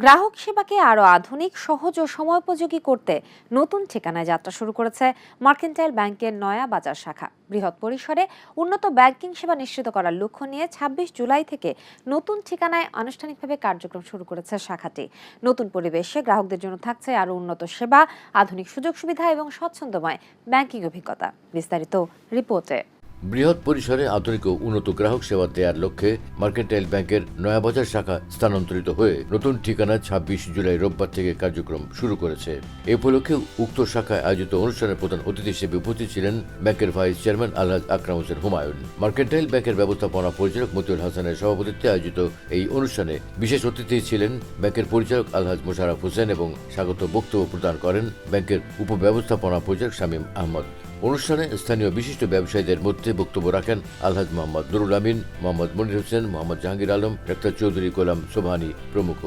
গ্রাহক সেবাকে আরও আধুনিক, সহজ ও সময়োপযোগী করতে নতুন ঠিকানায় যাত্রা শুরু করেছে মার্কেন্টাইল ব্যাংকের নয়া বাজার শাখা। বৃহৎ পরিসরে উন্নত ব্যাংকিং সেবা নিশ্চিত করার লক্ষ্য নিয়ে ২৬ জুলাই থেকে নতুন ঠিকানায় আনুষ্ঠানিকভাবে কার্যক্রম শুরু করেছে শাখাটি। নতুন পরিবেশে গ্রাহকদের জন্য থাকছে আরও উন্নত সেবা, আধুনিক সুযোগ সুবিধা এবং স্বচ্ছন্দময় ব্যাংকিং অভিজ্ঞতা। বিস্তারিত রিপোর্টে। বৃহৎ পরিসরে আধুনিক ও উন্নত গ্রাহক সেবা দেওয়ার লক্ষ্যে মার্কেন্টাইল ব্যাংকের নয়াবাজার শাখা স্থানান্তরিত হয়ে নতুন ঠিকানায় ২৬ জুলাই রোববার থেকে কার্যক্রম শুরু করেছে। এ উপলক্ষে উক্ত শাখায় আয়োজিত অনুষ্ঠানের প্রধান অতিথি হিসেবে উপস্থিত ছিলেন ব্যাংকের ভাইস চেয়ারম্যান আলহাজ আকরাম হোসেন হুমায়ুন। মার্কেন্টাইল ব্যাংকের ব্যবস্থাপনা পরিচালক মতিউল হাসানের সভাপতিত্বে আয়োজিত এই অনুষ্ঠানে বিশেষ অতিথি ছিলেন ব্যাংকের পরিচালক আলহাজ মোশাররফ হোসেন এবং স্বাগত বক্তব্য প্রদান করেন ব্যাংকের উপব্যবস্থাপনা পরিচালক শামীম আহমদ। অনুষ্ঠানে স্থানীয় বিশিষ্ট ব্যবসায়ীদের মধ্যে বক্তব্য রাখেন আলহাজ মোহাম্মদ নুরুল আমিন, মোহাম্মদ মনির হোসেন, মোহাম্মদ জাহাঙ্গীর আলম, ডাক্তার চৌধুরী গোলাম সোবহানী প্রমুখ।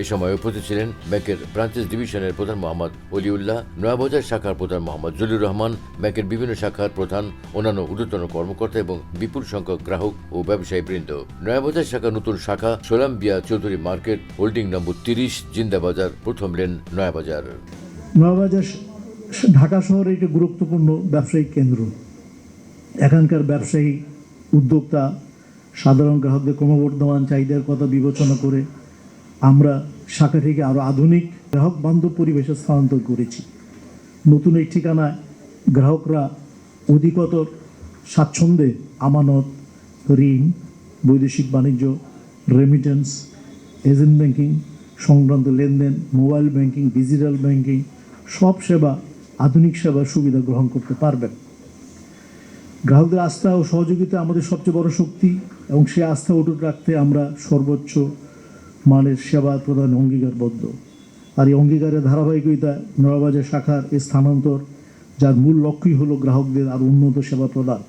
এ সময় উপস্থিত ছিলেন ব্যাংকের ব্রাঞ্চেস ডিভিশনের প্রধান মোহাম্মদ অলিউল্লাহ, নয়াবাজার শাখার প্রধান মোহাম্মদ জলিলুর রহমান, ব্যাংকের বিভিন্ন শাখার প্রধান, অন্যান্য ঊর্ধ্বতন কর্মকর্তা এবং বিপুল সংখ্যক গ্রাহক ও ব্যবসায়ী বৃন্দ। নয়াবাজার শাখার নতুন শাখা সোলাম্বিয়া Chowdhury market, holding number ৩০, Zindabazar, প্রথম লেন, নয়াবাজার। নয়াবাজার ঢাকা শহরে একটি গুরুত্বপূর্ণ ব্যবসায়িক কেন্দ্র। এখানকার ব্যবসায়ী উদ্যোক্তা সাধারণ গ্রাহকদের ক্রমবর্ধমান চাহিদার কথা বিবেচনা করে আমরা শাখাটিকে আরও আধুনিক গ্রাহক বান্ধব পরিবেশে স্থানান্তর করেছি। নতুন এই ঠিকানায় গ্রাহকরা অধিকতর স্বাচ্ছন্দ্যে আমানত, ঋণ, বৈদেশিক বাণিজ্য, রেমিটেন্স, এজেন্ট ব্যাংকিং সংক্রান্ত লেনদেন, মোবাইল ব্যাংকিং, ডিজিটাল ব্যাংকিং সব সেবা, আধুনিক সেবার সুবিধা গ্রহণ করতে পারবেন। গ্রাহকদের আস্থা ও সহযোগিতা আমাদের সবচেয়ে বড় শক্তি এবং সেই আস্থা অটুট রাখতে আমরা সর্বোচ্চ মানের সেবা প্রদান অঙ্গীকারবদ্ধ। আর এই অঙ্গীকারের ধারাবাহিকতা নয়াবাজার শাখার এই স্থানান্তর, যার মূল লক্ষ্যই হলো গ্রাহকদের আরও উন্নত সেবা প্রদান।